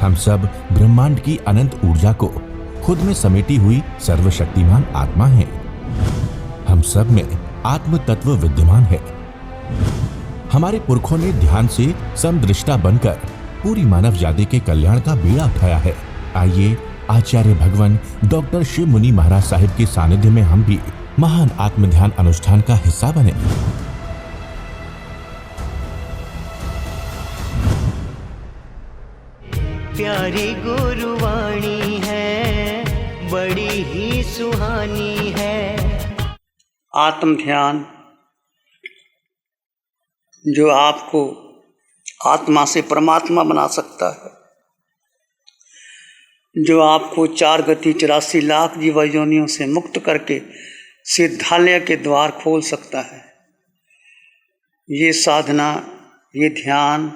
हम सब ब्रह्मांड की अनंत ऊर्जा को खुद में समेटी हुई सर्वशक्तिमान आत्मा हैं। हम सब में आत्म तत्व विद्यमान है। हमारे पुरखों ने ध्यान से समदृष्टा बनकर पूरी मानव जाति के कल्याण का बीड़ा उठाया है। आइए आचार्य भगवान डॉक्टर शिव मुनि महाराज साहिब के सानिध्य में हम भी महान आत्म ध्यान अनुष्ठान का हिस्सा बने। प्यारी गुरुवाणी है, बड़ी ही सुहानी है। आत्म ध्यान जो आपको आत्मा से परमात्मा बना सकता है, जो आपको 4 गति 84 लाख जीव योनियों से मुक्त करके सिद्धालय के द्वार खोल सकता है। ये साधना, ये ध्यान,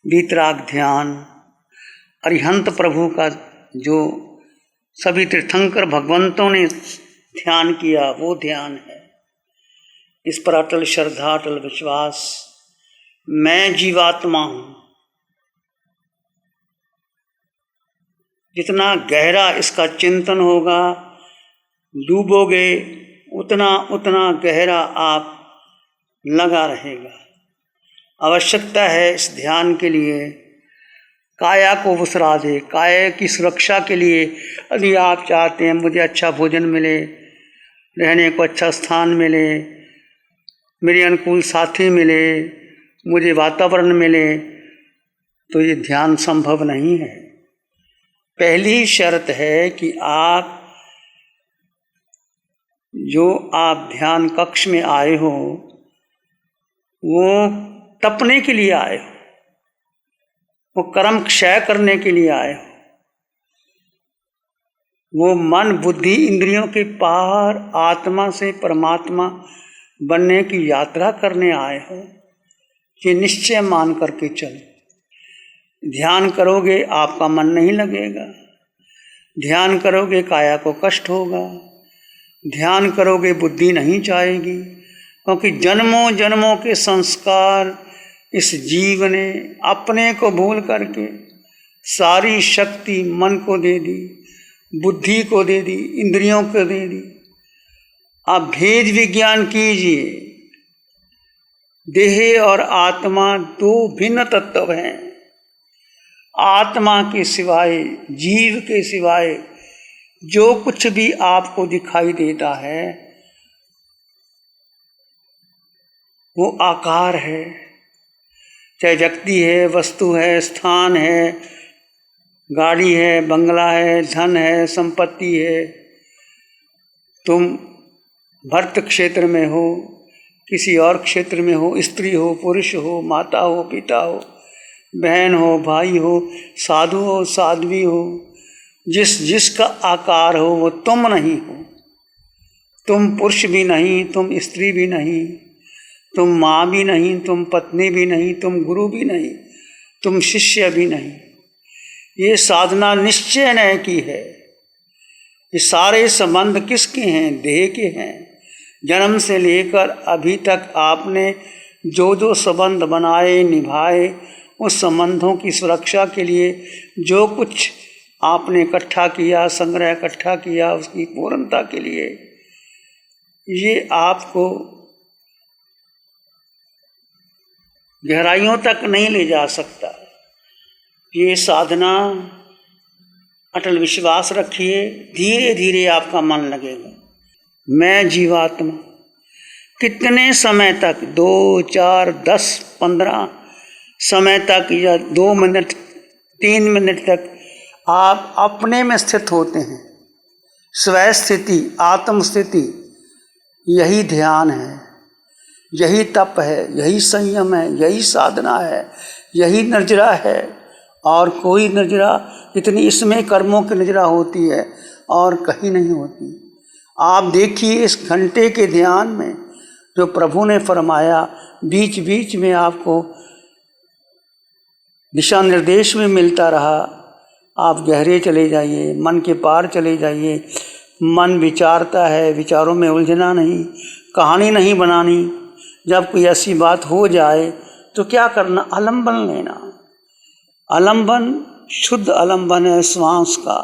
वीतराग ध्यान, अरिहंत प्रभु का जो सभी तीर्थंकर भगवंतों ने ध्यान किया वो ध्यान है। इस पर अटल श्रद्धा, अटल विश्वास, मैं जीवात्मा हूँ। जितना गहरा इसका चिंतन होगा, डूबोगे उतना उतना गहरा आप लगा रहेगा। आवश्यकता है इस ध्यान के लिए काया को विसरा दे। काया की सुरक्षा के लिए यदि आप चाहते हैं मुझे अच्छा भोजन मिले, रहने को अच्छा स्थान मिले, मेरे अनुकूल साथी मिले, मुझे वातावरण मिले, तो ये ध्यान संभव नहीं है। पहली शर्त है कि आप ध्यान कक्ष में आए हो वो तपने के लिए आए हो, वो कर्म क्षय करने के लिए आए हो, वो मन बुद्धि इंद्रियों के पार आत्मा से परमात्मा बनने की यात्रा करने आए हो। ये निश्चय मान करके चलो। ध्यान करोगे आपका मन नहीं लगेगा, ध्यान करोगे काया को कष्ट होगा, ध्यान करोगे बुद्धि नहीं चाहेगी, क्योंकि जन्मों जन्मों के संस्कार इस जीव ने अपने को भूल करके सारी शक्ति मन को दे दी, बुद्धि को दे दी, इंद्रियों को दे दी। आप भेद विज्ञान कीजिए, देह और आत्मा 2 भिन्न तत्व हैं। आत्मा के सिवाय, जीव के सिवाय जो कुछ भी आपको दिखाई देता है वो आकार है, चाहे व्यक्ति है, वस्तु है, स्थान है, गाड़ी है, बंगला है, धन है, संपत्ति है। तुम भर्त क्षेत्र में हो, किसी और क्षेत्र में हो, स्त्री हो, पुरुष हो, माता हो, पिता हो, बहन हो, भाई हो, साधु हो, साध्वी हो, जिसका आकार हो वो तुम नहीं हो। तुम पुरुष भी नहीं, तुम स्त्री भी नहीं, तुम माँ भी नहीं, तुम पत्नी भी नहीं, तुम गुरु भी नहीं, तुम शिष्य भी नहीं। ये साधना निश्चय न की है। ये सारे संबंध किसके हैं? देह के हैं। जन्म से लेकर अभी तक आपने जो जो संबंध बनाए, निभाए, उस संबंधों की सुरक्षा के लिए जो कुछ आपने इकट्ठा किया, संग्रह इकट्ठा किया, उसकी पूर्णता के लिए ये आपको गहराइयों तक नहीं ले जा सकता। ये साधना अटल विश्वास रखिए, धीरे धीरे आपका मन लगेगा। मैं जीवात्मा कितने समय तक, 2, 4, 10, 15 समय तक या 2 मिनट 3 मिनट तक आप अपने में स्थित होते हैं। स्व स्थिति, आत्म स्थिति, यही ध्यान है, यही तप है, यही संयम है, यही साधना है, यही निर्जरा है। और कोई निर्जरा इतनी इसमें कर्मों की निर्जरा होती है और कहीं नहीं होती। आप देखिए इस घंटे के ध्यान में जो प्रभु ने फरमाया, बीच बीच में आपको दिशा निर्देश में मिलता रहा। आप गहरे चले जाइए, मन के पार चले जाइए। मन विचारता है, विचारों में उलझना नहीं, कहानी नहीं बनानी। जब कोई ऐसी बात हो जाए तो क्या करना? आलंबन लेना। आलंबन शुद्ध आलंबन है श्वास का,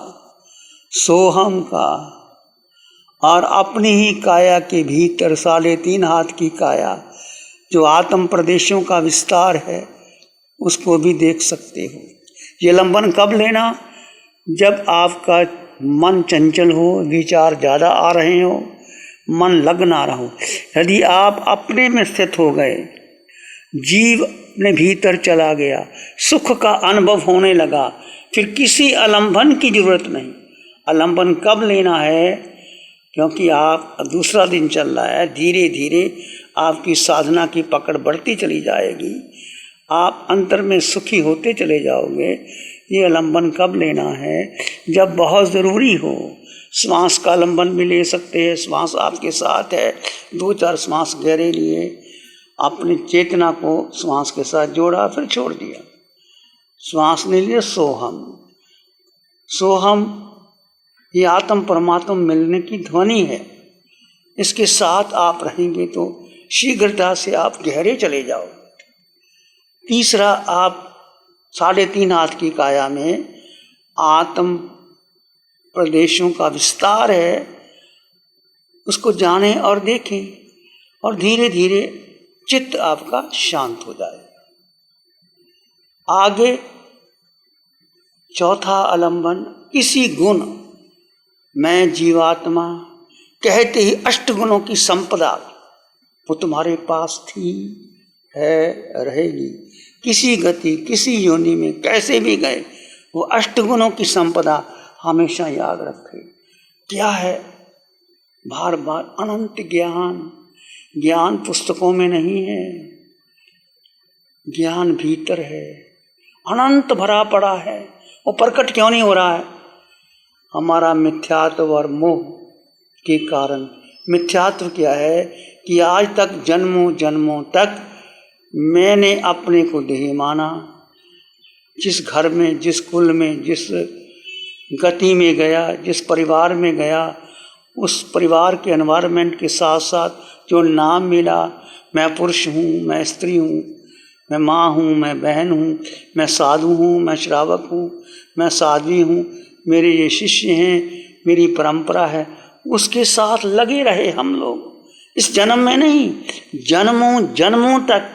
सोहम का, और अपनी ही काया के भीतर 3.5 हाथ की काया जो आत्म प्रदेशों का विस्तार है उसको भी देख सकते हो। ये आलंबन कब लेना? जब आपका मन चंचल हो, विचार ज़्यादा आ रहे हो, मन लग ना रहा हो। यदि आप अपने में स्थित हो गए, जीव अपने भीतर चला गया, सुख का अनुभव होने लगा, फिर किसी आलंबन की जरूरत नहीं। आलंबन कब लेना है? क्योंकि आप दूसरा दिन चल रहा है, धीरे धीरे आपकी साधना की पकड़ बढ़ती चली जाएगी, आप अंतर में सुखी होते चले जाओगे। ये आलंबन कब लेना है? जब बहुत ज़रूरी हो। श्वास का आलंबन भी ले सकते हैं, श्वास आपके साथ है, 2-4 श्वास गहरे लिए, अपनी चेतना को श्वास के साथ जोड़ा, फिर छोड़ दिया। श्वास ले लिए, सोहम। सोहम ये आत्म परमात्मा मिलने की ध्वनि है, इसके साथ आप रहेंगे तो शीघ्रता से आप गहरे चले जाओ। तीसरा, आप 3.5 हाथ की काया में आत्म प्रदेशों का विस्तार है, उसको जानें और देखें, और धीरे धीरे चित्त आपका शांत हो जाए। आगे चौथा आलंबन, किसी गुण, मैं जीवात्मा कहते ही 8 गुणों की संपदा वो तुम्हारे पास थी, है, रहेगी। किसी गति, किसी योनि में कैसे भी गए, वो 8 गुणों की संपदा हमेशा याद रखें। क्या है? बार बार अनंत ज्ञान। ज्ञान पुस्तकों में नहीं है, ज्ञान भीतर है, अनंत भरा पड़ा है। वो प्रकट क्यों नहीं हो रहा है? हमारा मिथ्यात्व और मोह के कारण। मिथ्यात्व क्या है कि आज तक जन्मों जन्मों तक मैंने अपने को देह माना। जिस घर में, जिस कुल में, जिस गति में गया, जिस परिवार में गया, उस परिवार के एनवायरनमेंट के साथ साथ जो नाम मिला, मैं पुरुष हूँ, मैं स्त्री हूँ, मैं माँ हूँ, मैं बहन हूँ, मैं साधु हूँ, मैं श्रावक हूँ, मैं साध्वी हूँ, मेरे ये शिष्य हैं, मेरी परंपरा है, उसके साथ लगे रहे हम लोग। इस जन्म में नहीं, जन्मों जन्मों तक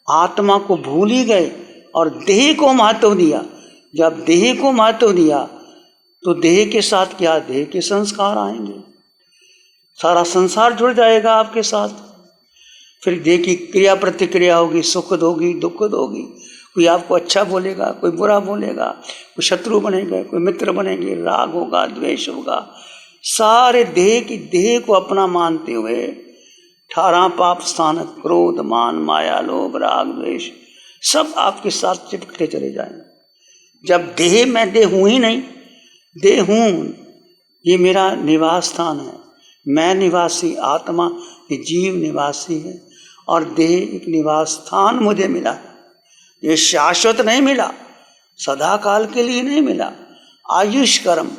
आत्मा को भूल ही गए और देह को महत्व दिया। जब देह को महत्व दिया तो देह के साथ क्या? देह के संस्कार आएंगे, सारा संसार जुड़ जाएगा आपके साथ। फिर देह की क्रिया प्रतिक्रिया होगी, सुख दोगी, दुख दोगी। कोई आपको अच्छा बोलेगा, कोई बुरा बोलेगा, कोई शत्रु बनेगा, कोई मित्र बनेंगे, राग होगा, द्वेष होगा। सारे देह को अपना मानते हुए 18 पाप स्थानक, क्रोध, मान, माया, लोभ, राग, द्वेष सब आपके साथ चिपकते चले जाएंगे। जब देह मैं देह हूँ ही नहीं, देह हूँ, ये मेरा निवास स्थान है, मैं निवासी, आत्मा ये जीव निवासी है, और देह एक निवास स्थान मुझे मिला है। ये शाश्वत नहीं मिला, सदा काल के लिए नहीं मिला। आयुष कर्म,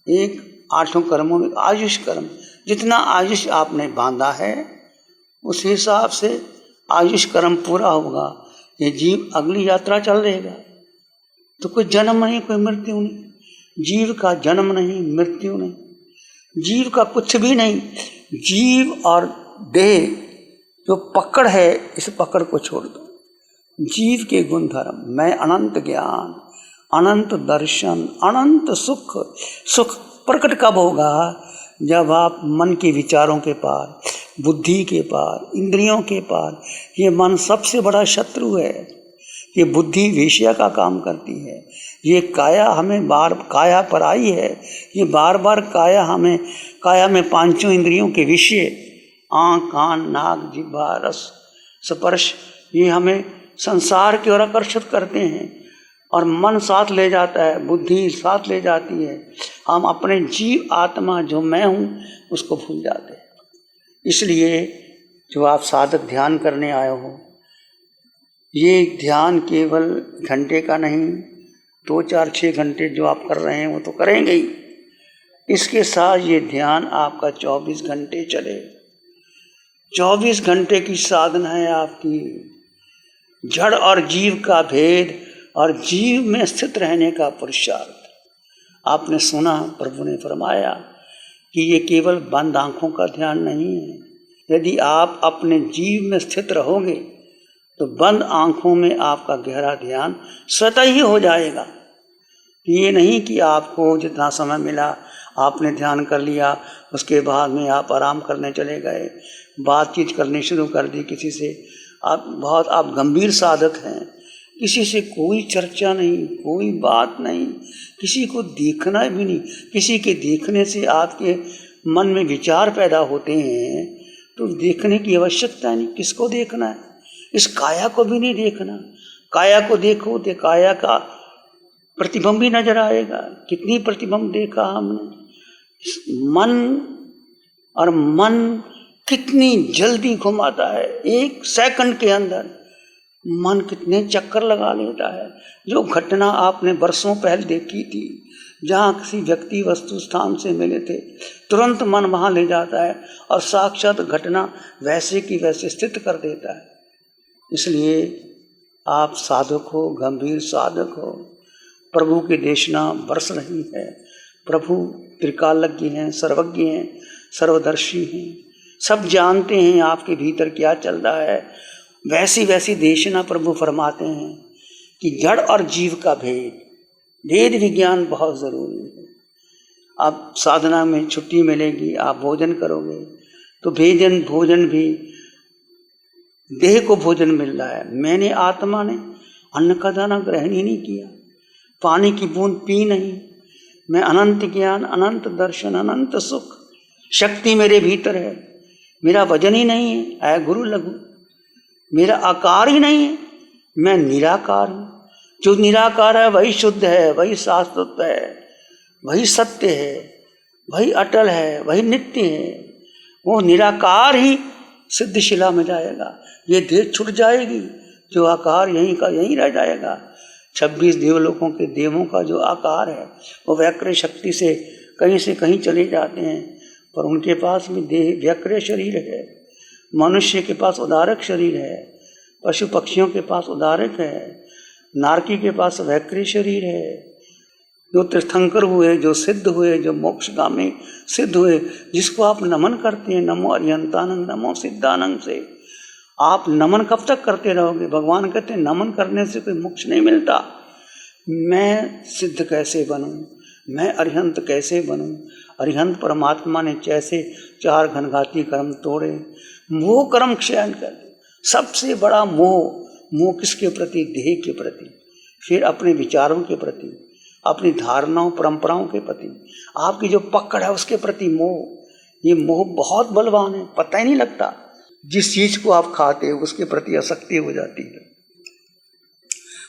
एक 8 कर्मों में आयुष कर्म, जितना आयुष आपने बांधा है उस हिसाब से आयुष कर्म पूरा होगा। ये जीव अगली यात्रा चल रहेगा। तो कोई जन्म नहीं, कोई मृत्यु नहीं। जीव का जन्म नहीं, मृत्यु नहीं, जीव का कुछ भी नहीं। जीव और देह जो पकड़ है, इस पकड़ को छोड़ दो। जीव के गुण धर्म, मैं अनंत ज्ञान, अनंत दर्शन, अनंत सुख। सुख प्रकट कब होगा? जब आप मन के विचारों के पार, बुद्धि के पार, इंद्रियों के पार। ये मन सबसे बड़ा शत्रु है। ये बुद्धि वेश्या का काम करती है। ये काया हमें काया पर आई है। ये बार बार काया में 5 इंद्रियों के विषय, आँख, कान, नाक, जिह्वा, रस, स्पर्श, ये हमें संसार की ओर आकर्षित करते हैं, और मन साथ ले जाता है, बुद्धि साथ ले जाती है। हम अपने जीव आत्मा जो मैं हूँ उसको भूल जाते हैं। इसलिए जो आप साधक ध्यान करने आए हो, ये ध्यान केवल घंटे का नहीं, 2, 4, 6 घंटे जो आप कर रहे हैं वो तो करेंगे ही। इसके साथ ये ध्यान आपका 24 घंटे चले। 24 घंटे की साधना है आपकी। जड़ और जीव का भेद और जीव में स्थित रहने का पुरुषार्थ। आपने सुना प्रभु ने फरमाया कि ये केवल बंद आंखों का ध्यान नहीं है। यदि आप अपने जीव में स्थित रहोगे तो बंद आंखों में आपका गहरा ध्यान स्वतः ही हो जाएगा। ये नहीं कि आपको जितना समय मिला आपने ध्यान कर लिया, उसके बाद में आप आराम करने चले गए, बातचीत करनी शुरू कर दी किसी से। आप गंभीर साधक हैं, किसी से कोई चर्चा नहीं, कोई बात नहीं, किसी को देखना भी नहीं। किसी के देखने से आपके मन में विचार पैदा होते हैं तो देखने की आवश्यकता नहीं। किसको देखना है? इस काया को भी नहीं देखना। काया को देखो तो काया का प्रतिबिंब ही नजर आएगा। कितनी प्रतिबिंब देखा हमने। मन कितनी जल्दी घुमाता है, एक सेकंड के अंदर मन कितने चक्कर लगा लेता है। जो घटना आपने वर्षों पहले देखी थी, जहाँ किसी व्यक्ति वस्तु स्थान से मिले थे, तुरंत मन वहाँ ले जाता है और साक्षात घटना वैसे की वैसे स्थित कर देता है। इसलिए आप साधक हो, गंभीर साधक हो। प्रभु की देशना बरस रही है। प्रभु त्रिकालज्ञ हैं, सर्वज्ञ हैं, सर्वदर्शी हैं, सब जानते हैं आपके भीतर क्या चल रहा है। वैसी वैसी देशना प्रभु फरमाते हैं कि जड़ और जीव का भेद विज्ञान बहुत ज़रूरी है। आप साधना में छुट्टी मिलेगी, आप भोजन करोगे तो भोजन भी देह को भोजन मिल रहा है। मैंने आत्मा ने अन्न का दाना ग्रहण ही नहीं किया, पानी की बूंद पी नहीं। मैं अनंत ज्ञान, अनंत दर्शन, अनंत सुख, शक्ति मेरे भीतर है। मेरा वजन ही नहीं है, ऐ गुरु लघु, मेरा आकार ही नहीं है, मैं निराकार हूँ। जो निराकार है वही शुद्ध है, वही शाश्वत है, वही सत्य है, वही अटल है, वही नित्य है। वो निराकार ही सिद्धशिला में जाएगा। ये देह छूट जाएगी, जो आकार यहीं का यहीं रह जाएगा। 26 देवलोकों के देवों का जो आकार है वो व्याकृत शक्ति से कहीं चले जाते हैं, पर उनके पास भी देह व्याकृत शरीर है। मनुष्य के पास उदारक शरीर है, पशु पक्षियों के पास उदारक है, नारकी के पास वैकृत शरीर है। जो तीर्थंकर हुए, जो सिद्ध हुए, जो मोक्षगामी सिद्ध हुए, जिसको आप नमन करते हैं, नमो अरिहंतानंद, नमो सिद्धानंद से, आप नमन कब तक करते रहोगे? भगवान कहते हैं नमन करने से कोई मोक्ष नहीं मिलता। मैं सिद्ध कैसे बनूं, मैं अरिहंत कैसे बनूं? अरिहंत परमात्मा ने जैसे 4 घनघाती कर्म तोड़े, मोह कर्म क्षयन कर दे। सबसे बड़ा मोह किसके प्रति? देह के प्रति, फिर अपने विचारों के प्रति, अपनी धारणाओं परंपराओं के प्रति, आपकी जो पकड़ है उसके प्रति मोह। ये मोह बहुत बलवान है, पता ही नहीं लगता। जिस चीज को आप खाते हो उसके प्रति आसक्ति हो जाती है।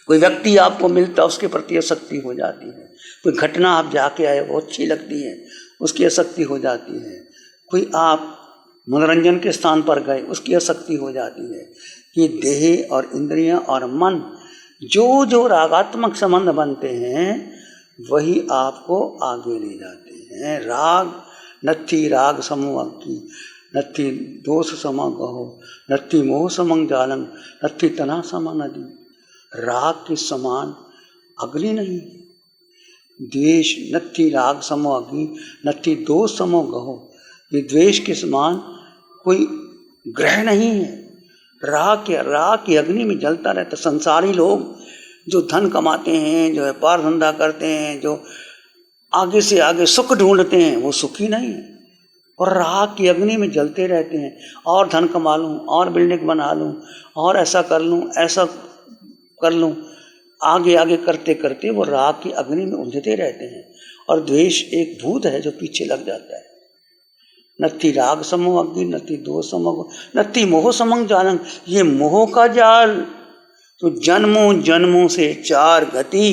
कोई व्यक्ति आपको मिलता है उसके प्रति आसक्ति हो जाती है। कोई घटना आप जाके आए वो अच्छी लगती है, उसकी आसक्ति हो जाती है। कोई आप मनोरंजन के स्थान पर गए, उसकी आसक्ति हो जाती है। कि देह और इंद्रियां और मन जो जो रागात्मक संबंध बनते हैं वही आपको आगे ले जाते हैं। राग नत्थी राग समूह की, नत्थी दोष समा गहो, नत्थी मोह समंग जालंग, नत्थी तना समा नदी। राग के समान अग्नि नहीं, द्वेष नत्थी राग समो अग्नि, नत्थी दोष समो गहो। ये द्वेष के समान कोई ग्रह नहीं है। राग की अग्नि में जलता रहता। संसारी लोग जो धन कमाते हैं, जो व्यापार धंधा करते हैं, जो आगे से आगे सुख ढूंढते हैं, वो सुखी नहीं है। और राग की अग्नि में जलते रहते हैं, और धन कमा लूँ, और बिल्डिंग बना लूँ, और ऐसा कर लूँ, ऐसा कर लूँ। आगे आगे करते करते वो राग की अग्नि में उलझते रहते हैं। और द्वेष एक भूत है जो पीछे लग जाता है। नत्थी राग समो अग्नि, नत्थी दोष समो, नत्थी मोह समंग जालंग। ये मोह का जाल तो जन्मों जन्मों से 4 गति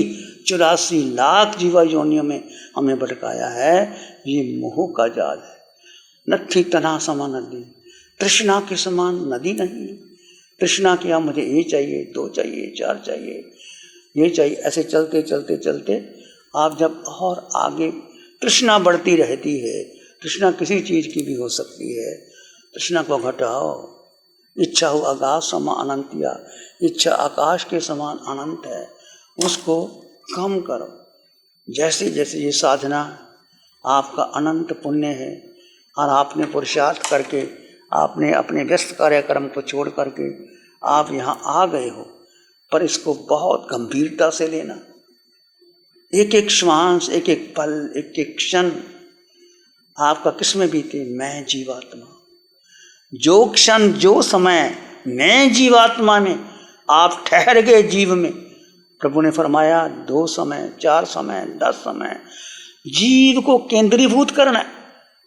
84 लाख जीवा योनियों में हमें भटकाया है। ये मोह का जाल है। नत्थी तना समा नदी, तृष्णा के समान नदी नहीं। तृष्णा क्या, मुझे ये चाहिए, 2 चाहिए, 4 चाहिए, ये चाहिए। ऐसे चलते चलते चलते आप जब और आगे तृष्णा बढ़ती रहती है। तृष्णा किसी चीज़ की भी हो सकती है। तृष्णा को घटाओ। इच्छा हो आकाश समा अनंतिया, इच्छा आकाश के समान अनंत है। उसको कम करो। जैसे जैसे ये साधना आपका अनंत पुण्य है और आपने पुरुषार्थ करके आपने अपने व्यस्त कार्यक्रम को छोड़ करके आप यहाँ आ गए हो, पर इसको बहुत गंभीरता से लेना। एक एक श्वास, एक एक पल, एक एक क्षण आपका किस में बीते? मैं जीवात्मा। जो क्षण, जो समय मैं जीवात्मा में आप ठहर गए जीव में, प्रभु ने फरमाया 2 समय, 4 समय, 10 समय जीव को केंद्रीभूत करना है,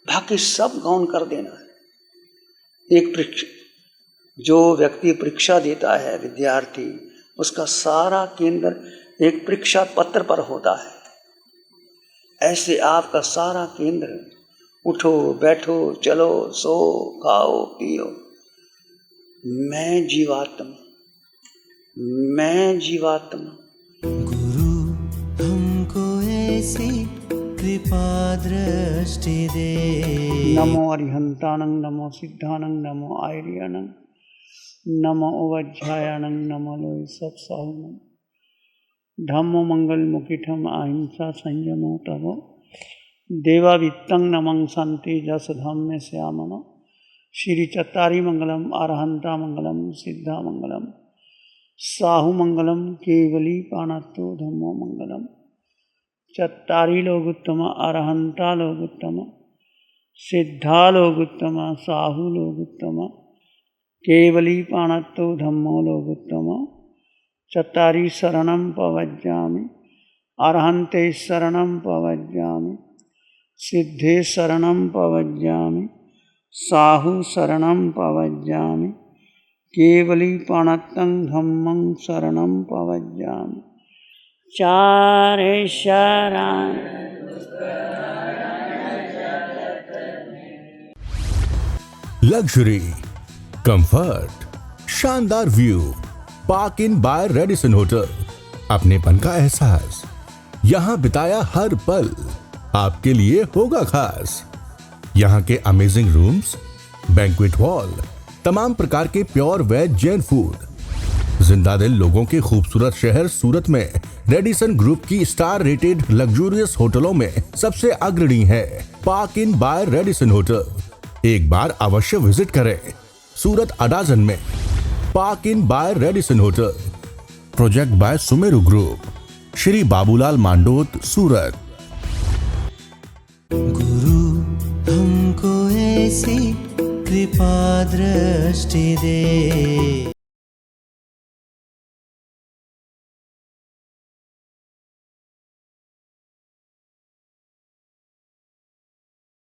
बाकी सब गौण कर देना है। जो व्यक्ति परीक्षा देता है, विद्यार्थी, उसका सारा केंद्र एक परीक्षा पत्र पर होता है। ऐसे आपका सारा केंद्र उठो, बैठो, चलो, सो, खाओ, पियो, मैं जीवात्मा, मैं जीवात्मा। गुरु हमको ऐसी कृपा दृष्टि दे। नमो अरिहंतानं, नमो सिद्धानं, नमो आयर्यानं, नमो उवज्झायानं, नमो लोय सत्साहुनं। धम्मो मंगल मुकिठम अहिंसा संयमो तवो देवावित्तं नमं शांति जस धम्मे श्यामनो। श्री चत्तारी मंगलम, अरहंता मंगलम, सिद्धा मंगलम, साहु मंगलम, केवली पाणत्तो धम्मो मंगलम। चत्तारी लोगुत्तम, अरहंता लोगुत्तम, सिद्धा लोगुत्तम, साहु लोगुत्तम, केवली पाणत्तो धम्मो लोगुत्तम। चत्तारी शरणं पवज्जामि, अरहंते शरणं पवज्जामि, सिद्धे शरणं पवज्जामि, साहु शरणं पवज्जामि, केवली पाणत्तं धम्मं शरणं पवज्जामि। चारे शरण लग्जरी, कंफर्ट, शानदार view, park Inn by Radisson hotel. अपनेपन का एहसास, यहाँ बिताया हर पल आपके लिए होगा खास। यहाँ के अमेजिंग रूम्स, बैंक्वेट हॉल, तमाम प्रकार के प्योर वेज जैन फूड, जिंदा दिल लोगों के खूबसूरत शहर सूरत में रेडिसन ग्रुप की स्टार रेटेड लग्जूरियस होटलों में सबसे अग्रणी है Park Inn by Radisson hotel. एक बार अवश्य विजिट करें। सूरत अडाजन में Park Inn by Radisson hotel, project by Sumeru group, Shri Babulal Mandot, Surat. गुरु हमको ऐसी कृपा दृष्टि दे।